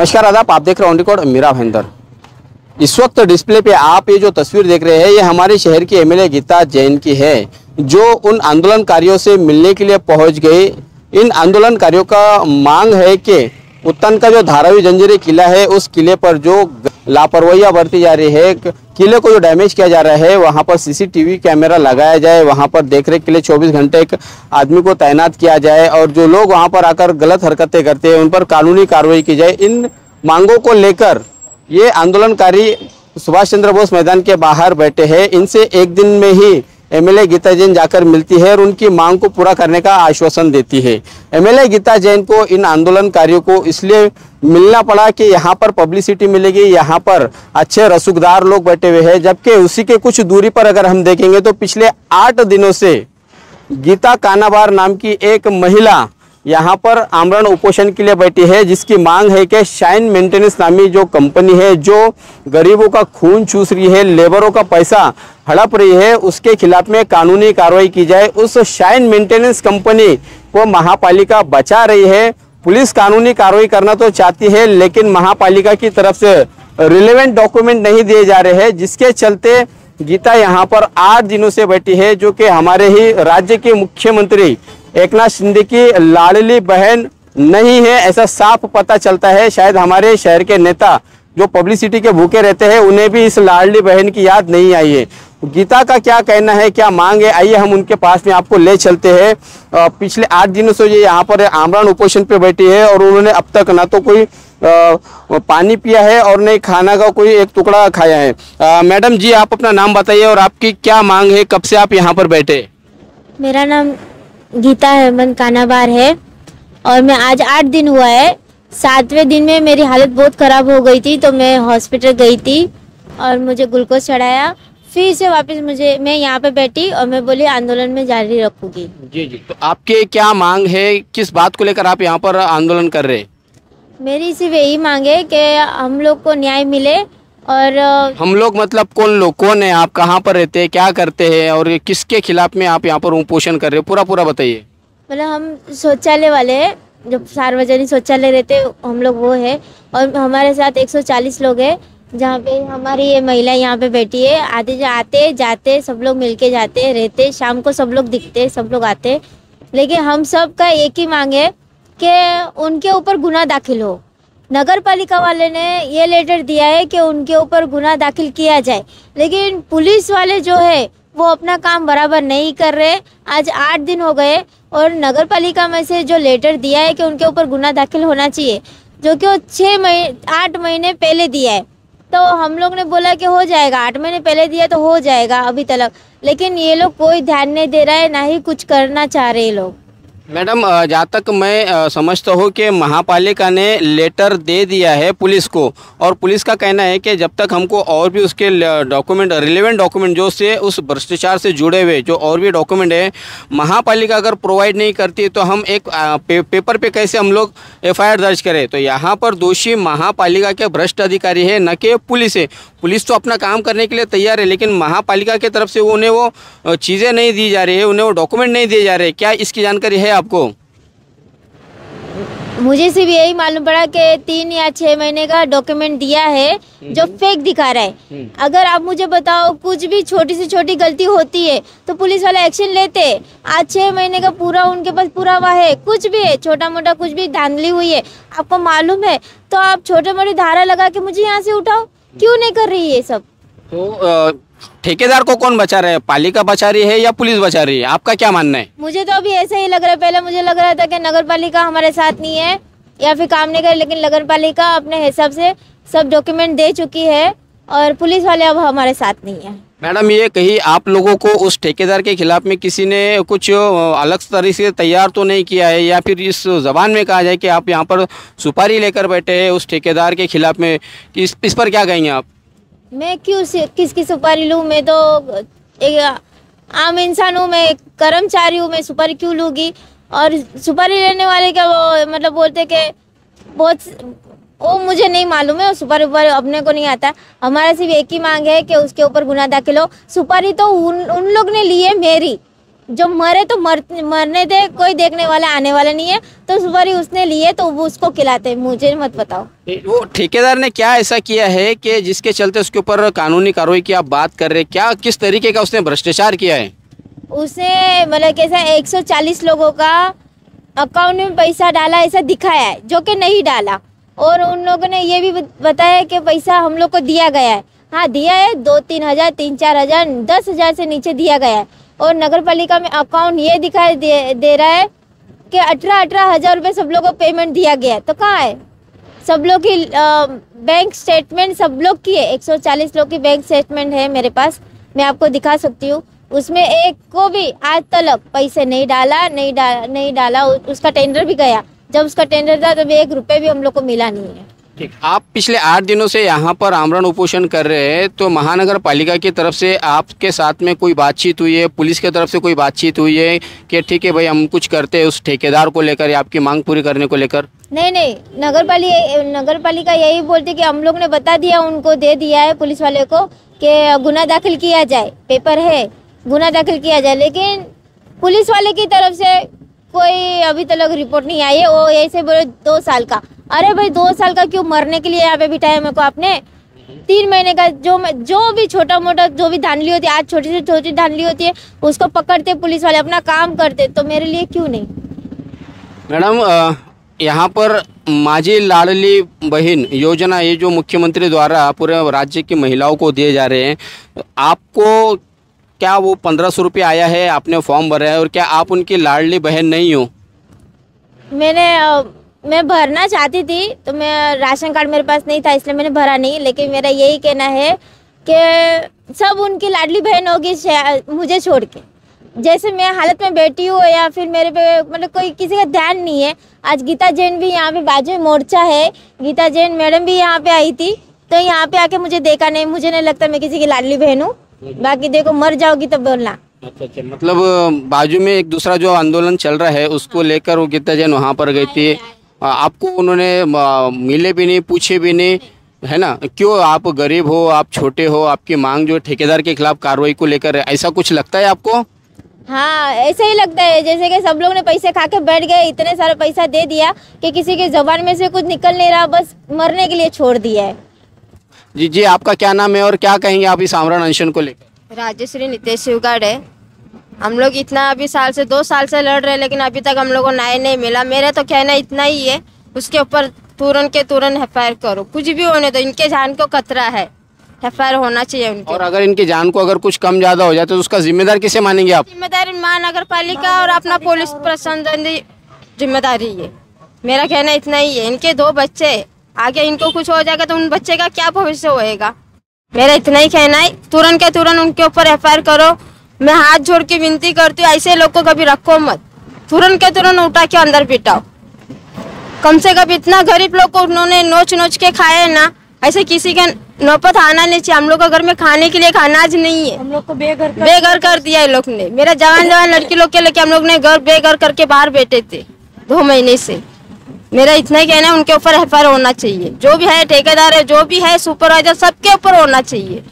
नमस्कार आदाब, आप देख रहे हैं ऑन रिकॉर्ड मेरा भयंदर। इस वक्त डिस्प्ले पे आप ये जो तस्वीर देख रहे हैं ये हमारे शहर की एमएलए गीता जैन की है, जो उन आंदोलनकारियों से मिलने के लिए पहुंच गए। इन आंदोलनकारियों का मांग है कि उत्तन का जो धारावी जंजीरी किला है उस किले पर जो लापरवाही बरती जा रही है, किले को जो डैमेज किया जा रहा है, वहां पर सीसीटीवी कैमरा लगाया जाए, वहां पर देखरेख के लिए 24 घंटे एक आदमी को तैनात किया जाए और जो लोग वहां पर आकर गलत हरकतें करते हैं उन पर कानूनी कार्रवाई की जाए। इन मांगों को लेकर ये आंदोलनकारी सुभाष चंद्र बोस मैदान के बाहर बैठे हैं। इनसे एक दिन में ही एमएलए गीता जैन जाकर मिलती है और उनकी मांग को पूरा करने का आश्वासन देती है। एमएलए गीता जैन को इन आंदोलनकारियों को इसलिए मिलना पड़ा कि यहाँ पर पब्लिसिटी मिलेगी, यहाँ पर अच्छे रसूखदार लोग बैठे हुए हैं, जबकि उसी के कुछ दूरी पर अगर हम देखेंगे तो पिछले 8 दिनों से गीता कानाबार नाम की एक महिला यहाँ पर आमरण उपोषण के लिए बैठी है, जिसकी मांग है कि शाइन मेंटेनेंस नामी जो कंपनी है जो गरीबों का खून चूस रही है, लेबरों का पैसा हड़प रही है, उसके खिलाफ में कानूनी कार्रवाई की जाए। उस शाइन मेंटेनेंस कंपनी को महापालिका बचा रही है। पुलिस कानूनी कार्रवाई करना तो चाहती है, लेकिन महापालिका की तरफ से रिलेवेंट डॉक्यूमेंट नहीं दिए जा रहे हैं, जिसके चलते गीता यहाँ पर 8 दिनों से बैठी है, जो कि हमारे ही राज्य के मुख्यमंत्री एकनाथ शिंदे की लाडली बहन नहीं है, ऐसा साफ पता चलता है। शायद हमारे शहर के नेता जो पब्लिसिटी के भूखे रहते हैं उन्हें भी इस लाडली बहन की याद नहीं आई है। गीता का क्या कहना है, क्या मांग है, आइए हम उनके पास में आपको ले चलते हैं। पिछले 8 दिनों से ये यहाँ पर आमरण उपोषण पे बैठी है और उन्होंने अब तक ना तो कोई पानी पिया है और नहीं खाना का कोई एक टुकड़ा खाया है। मैडम जी, आप अपना नाम बताइए और आपकी क्या मांग है, कब से आप यहाँ पर बैठे? मेरा नाम गीता हेमंत कानाबार है और मैं आज 8 दिन हुआ है। 7वें दिन में मेरी हालत बहुत ख़राब हो गई थी, तो मैं हॉस्पिटल गई थी और मुझे ग्लूकोज चढ़ाया। फिर से वापस मैं यहाँ पे बैठी और मैं बोली आंदोलन में जारी रखूँगी। जी जी, तो आपके क्या मांग है, किस बात को लेकर आप यहाँ पर आंदोलन कर रहे हैं? मेरी सिर्फ यही मांग है कि हम लोग को न्याय मिले। और हम लोग मतलब कौन लोग, कौन है, आप कहाँ पर रहते हैं, क्या करते हैं और किसके खिलाफ में आप यहाँ पर उपोषण कर रहे हो, पूरा बताइए। मतलब हम शौचालय वाले हैं, जो सार्वजनिक शौचालय रहते हम लोग वो है, और हमारे साथ 140 लोग हैं, जहाँ पे हमारी ये महिला यहाँ पे बैठी है। आते जाते सब लोग मिलके जाते रहते, शाम को सब लोग दिखते, सब लोग आते, लेकिन हम सब का एक ही मांग है कि उनके ऊपर गुनाह दाखिल हो। नगर पालिका वाले ने ये लेटर दिया है कि उनके ऊपर गुनाह दाखिल किया जाए, लेकिन पुलिस वाले जो है वो अपना काम बराबर नहीं कर रहे। आज 8 दिन हो गए और नगर पालिका में से जो लेटर दिया है कि उनके ऊपर गुनाह दाखिल होना चाहिए, जो कि वो 8 महीने पहले दिया है, तो हम लोग ने बोला कि हो जाएगा, 8 महीने पहले दिया तो हो जाएगा अभी तक, लेकिन ये लोग कोई ध्यान नहीं दे रहा है, ना ही कुछ करना चाह रहे लोग। मैडम, जहाँ तक मैं समझता हूँ कि महापालिका ने लेटर दे दिया है पुलिस को, और पुलिस का कहना है कि जब तक हमको और भी उसके डॉक्यूमेंट, रिलेवेंट डॉक्यूमेंट जो से उस भ्रष्टाचार से जुड़े हुए जो और भी डॉक्यूमेंट है, महापालिका अगर प्रोवाइड नहीं करती तो हम एक पेपर पे कैसे हम लोग FIR दर्ज करें। तो यहाँ पर दोषी महापालिका के भ्रष्ट अधिकारी है, न कि पुलिस है। पुलिस तो अपना काम करने के लिए तैयार है, लेकिन महापालिका की तरफ से उन्हें वो चीज़ें नहीं दी जा रही है, उन्हें वो डॉक्यूमेंट नहीं दिए जा रहे। क्या इसकी जानकारी है आपको? मुझे सिर्फ यही मालूम पड़ा कि 3 या 6 महीने का डॉक्यूमेंट दिया है जो फेक दिखा रहा है। अगर आप मुझे बताओ, कुछ भी छोटी से छोटी गलती होती है तो पुलिस वाले एक्शन लेते। आज 6 महीने का पूरा उनके पास पुरावा है, कुछ भी है, छोटा मोटा कुछ भी धांधली हुई है, आपको मालूम है, तो आप छोटे मोटे धारा लगा के मुझे यहाँ से उठाओ, क्यों नहीं कर रही है ये सब? तो ठेकेदार को कौन बचा रहा है, पालिका बचा रही है या पुलिस बचा रही है? आपका क्या मानना है? मुझे तो अभी ऐसा ही लग रहा है। पहले मुझे लग रहा था कि नगर पालिका हमारे साथ नहीं है या फिर काम नहीं करे, लेकिन नगर पालिका अपने हिसाब से सब डॉक्यूमेंट दे चुकी है और पुलिस वाले अब हमारे साथ नहीं है। मैडम, ये कहीं आप लोगों को उस ठेकेदार के खिलाफ में किसी ने कुछ अलग तरीके से तैयार तो नहीं किया है, या फिर इस जबान में कहा जाए कि आप यहाँ पर सुपारी लेकर बैठे हैं उस ठेकेदार के खिलाफ में, इस पर क्या कहेंगे आप? मैं किसकी सुपारी लूँ? मैं तो एक आम इंसान हूँ, मैं कर्मचारी हूँ, मैं सुपारी क्यों लूँगी? और सुपारी लेने वाले क्या वो मतलब बोलते कि बहुत, वो मुझे नहीं मालूम है, सुपारी अपने को नहीं आता। हमारा सिर्फ एक ही मांग है कि उसके ऊपर गुनाह दाखिल हो। सुपारी तो उन लोग ने ली है मेरी, जो मरे तो मरने दे, कोई देखने वाला आने वाला नहीं है। तो उस बार उसने लिए तो वो उसको खिलाते, मुझे मत बताओ। वो ठेकेदार ने क्या ऐसा किया है कि जिसके चलते उसके ऊपर कानूनी कार्रवाई की आप बात कर रहे हैं? क्या किस तरीके का उसने भ्रष्टाचार किया है? उसने मतलब कैसा 140 लोगों का अकाउंट में पैसा डाला ऐसा दिखाया है, जो कि नहीं डाला। और उन लोगों ने ये भी बताया कि पैसा हम लोग को दिया गया है। हाँ दिया है, 2-3 हज़ार, 3-4 हज़ार, 10 हज़ार से नीचे दिया गया है। और नगर पालिका में अकाउंट ये दिखाई दे रहा है कि 18-18 हज़ार रुपये सब लोगों को पेमेंट दिया गया है। तो कहाँ है? सब लोग की बैंक स्टेटमेंट सब लोग की है, 140 लोग की बैंक स्टेटमेंट है मेरे पास, मैं आपको दिखा सकती हूँ। उसमें एक को भी आज तक पैसे नहीं डाला। उसका टेंडर भी गया, जब उसका टेंडर था तब 1 रुपये भी हम लोग को मिला नहीं है। ठीक, आप पिछले 8 दिनों से यहाँ पर आमरण उपोषण कर रहे हैं, तो महानगर पालिका की तरफ से आपके साथ में कोई बातचीत हुई है? पुलिस की तरफ से कोई बातचीत हुई है कि ठीक है भाई हम कुछ करते हैं उस ठेकेदार को लेकर या आपकी मांग पूरी करने को लेकर? नहीं, नगर पालिका यही बोलती कि हम लोग ने बता दिया, उनको दे दिया है पुलिस वाले को कि गुना दाखिल किया जाए, पेपर है गुना दाखिल किया जाए। लेकिन पुलिस वाले की तरफ से कोई अभी तक रिपोर्ट नहीं आई है। वो ऐसे बोले 2 साल का। अरे भाई 2 साल का क्यों? मरने के लिए यहाँ पे बिठाया मेरे को आपने। 3 महीने का जो भी छोटा मोटा जो भी धांधली होती है, आज छोटी से छोटी धांधली होती है, उसको पकड़ते पुलिस वाले, अपना काम करते। तो मेरे लिए क्यों नहीं? मैडम यहाँ पर माझी लाडली बहन योजना, ये जो मुख्यमंत्री द्वारा पूरे राज्य की महिलाओं को दिए जा रहे हैं, आपको क्या वो 1500 रुपये आया है? आपने फॉर्म भरा है और क्या आप उनकी लाडली बहन नहीं हो? मैं भरना चाहती थी, तो मैं राशन कार्ड मेरे पास नहीं था इसलिए मैंने भरा नहीं। लेकिन मेरा यही कहना है कि सब उनकी लाडली बहन होगी मुझे छोड़ के। जैसे मैं हालत में बैठी हूँ या फिर मेरे पे मतलब कोई किसी का ध्यान नहीं है। आज गीता जैन भी यहाँ पे बाजू में मोर्चा है, गीता जैन मैडम भी यहाँ पे आई थी, तो यहाँ पे आके मुझे देखा नहीं। मुझे नहीं लगता मैं किसी की लाडली बहन हूँ। बाकी देखो मर जाओगी तो बोलना। अच्छा, मतलब बाजू में एक दूसरा जो आंदोलन चल रहा है उसको लेकर वो गीता जैन वहाँ पर गई थी, आपको उन्होंने मिले भी नहीं, पूछे भी नहीं, है ना? क्यों? आप गरीब हो, आप छोटे हो, आपकी मांग जो ठेकेदार के खिलाफ कार्रवाई को लेकर है, ऐसा कुछ लगता है आपको? हाँ ऐसा ही लगता है, जैसे कि सब लोग ने पैसे खा के बैठ गए, इतने सारा पैसा दे दिया कि किसी के जबान में से कुछ निकल नहीं रहा, बस मरने के लिए छोड़ दिया है। जी, आपका क्या नाम है और क्या कहेंगे आप इस आमरण अनशन को लेकर? राजेश्री नितेश शिवगढ़ है। हम लोग इतना अभी 2 साल से लड़ रहे हैं, लेकिन अभी तक हम लोग को न्याय नहीं मिला। मेरा तो कहना इतना ही है, उसके ऊपर तुरंत FIR करो, कुछ भी होने दो। इनके जान को खतरा है, FIR होना चाहिए उनके। और अगर इनकी जान को अगर कुछ कम ज्यादा हो जाए तो उसका जिम्मेदार किसे मानेंगे आप? जिम्मेदारी महानगर पालिका और अपना पुलिस प्रशासन जिम्मेदारी है। मेरा कहना इतना ही है। इनके 2 बच्चे, आगे इनको कुछ हो जाएगा तो उन बच्चे का क्या भविष्य होएगा? मेरा इतना ही कहना है, तुरंत के तुरंत उनके ऊपर FIR करो। मैं हाथ जोड़ के विनती करती हूँ, ऐसे लोग को कभी रखो मत, तुरंत के तुरंत उठा के अंदर पिटाओ। कम से कम इतना गरीब लोग को उन्होंने नोच के खाए ना, ऐसे किसी का नौबत आना नहीं चाहिए। हम लोग को घर में खाने के लिए अनाज नहीं है, हम लोग को बेघर कर दिया है लोग ने। मेरा जवान लड़की लोग के लेके हम लोग ने घर बेघर करके बाहर बैठे थे 2 महीने से। मेरा इतना ही कहना है, उनके ऊपर FIR होना चाहिए। जो भी है ठेकेदार है, जो भी है सुपरवाइजर, सबके ऊपर होना चाहिए।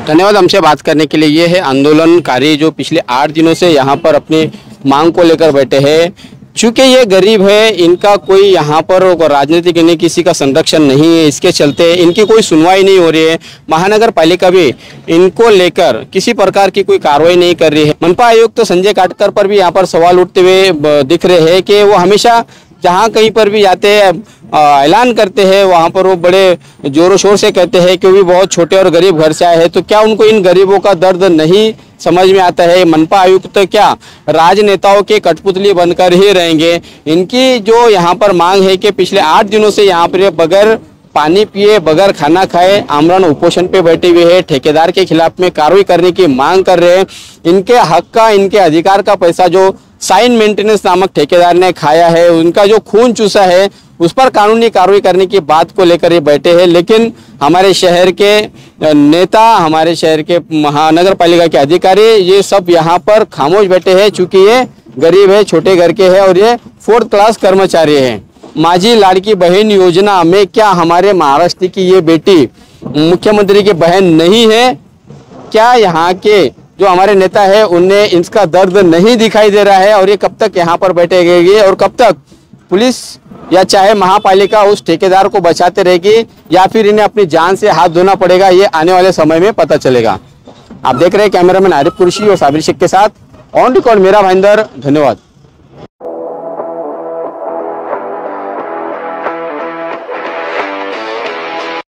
धन्यवाद हमसे बात करने के लिए। ये है आंदोलनकारी जो पिछले 8 दिनों से यहाँ पर अपनी मांग को लेकर बैठे हैं। चूँकि ये गरीब है, इनका कोई यहाँ पर राजनीतिक नहीं, किसी का संरक्षण नहीं है, इसके चलते इनकी कोई सुनवाई नहीं हो रही है। महानगर पालिका भी इनको लेकर किसी प्रकार की कोई कार्रवाई नहीं कर रही है। मनपा आयुक्त संजय काटकर पर भी यहाँ पर सवाल उठते हुए दिख रहे हैं कि वो हमेशा जहाँ कहीं पर भी जाते हैं ऐलान करते हैं, वहाँ पर वो बड़े जोरों शोर से कहते हैं कि वो भी बहुत छोटे और गरीब घर से आए हैं। तो क्या उनको इन गरीबों का दर्द नहीं समझ में आता है? मनपा आयुक्त तो क्या राजनेताओं के कठपुतली बनकर ही रहेंगे? इनकी जो यहाँ पर मांग है कि पिछले 8 दिनों से यहाँ पर बगैर पानी पिए, बगैर खाना खाए आमरण उपोषण पे बैठे हुए हैं, ठेकेदार के खिलाफ में कार्रवाई करने की मांग कर रहे हैं। इनके हक का, इनके अधिकार का पैसा जो साइन मेंटेनेंस नामक ठेकेदार ने खाया है, उनका जो खून चूसा है, उस पर कानूनी कार्रवाई करने की बात को लेकर ये बैठे हैं। लेकिन हमारे शहर के नेता, हमारे शहर के महानगर पालिका के अधिकारी, ये सब यहाँ पर खामोश बैठे हैं, चूंकि ये गरीब है, छोटे घर के हैं और ये 4th क्लास कर्मचारी है। माझी लाड़की बहन योजना में क्या हमारे महाराष्ट्र की ये बेटी मुख्यमंत्री की बहन नहीं है? क्या यहाँ के जो हमारे नेता है उन्हें इसका दर्द नहीं दिखाई दे रहा है और ये कब तक यहाँ पर बैठेगी और कब तक पुलिस या चाहे महापालिका उस ठेकेदार को बचाते रहेगी या फिर इन्हें अपनी जान से हाथ धोना पड़ेगा, ये आने वाले समय में पता चलेगा। आप देख रहे हैं कैमरामैन आरिफ कुरैशी और साबिर शेख के साथ ऑन रिकॉर्ड मेरा भाईंदर। धन्यवाद।